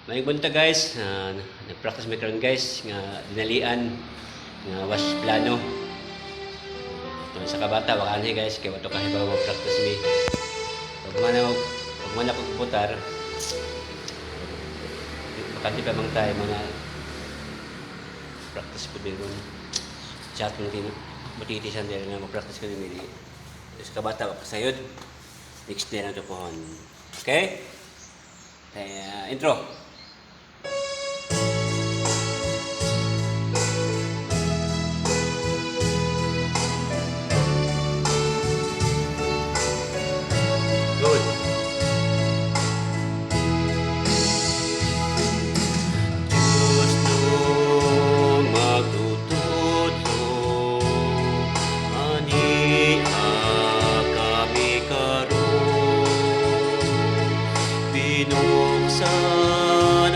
Maayong bunta guys, nag-practice may karon guys nga dinalian nga was plano. Tungod sa kabata wala ni guys kay wato kahi ba practice mi. Pag man ako putar, bakante pa mang tayo mga practice ko din chat mo din matitisan din nga mag-practice ko din mi. Sa kabata pa sayod. Next day na to pohon. Okay? Kaya intro. Binuksan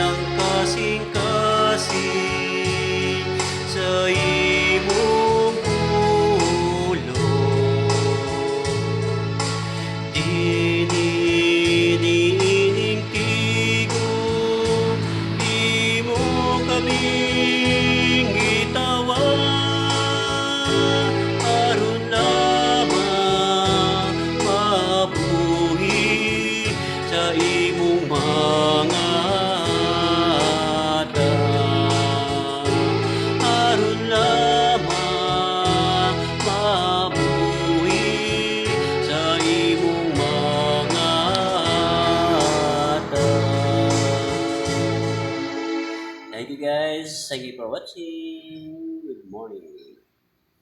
ang kasing-kasing sa imong ulo. Dininining tigo, imo kaming itawan, aron lamang mabuhi sa imong mga aron lamang mabuhi sa imong mga Thank you guys. Thank you for watching. Good morning.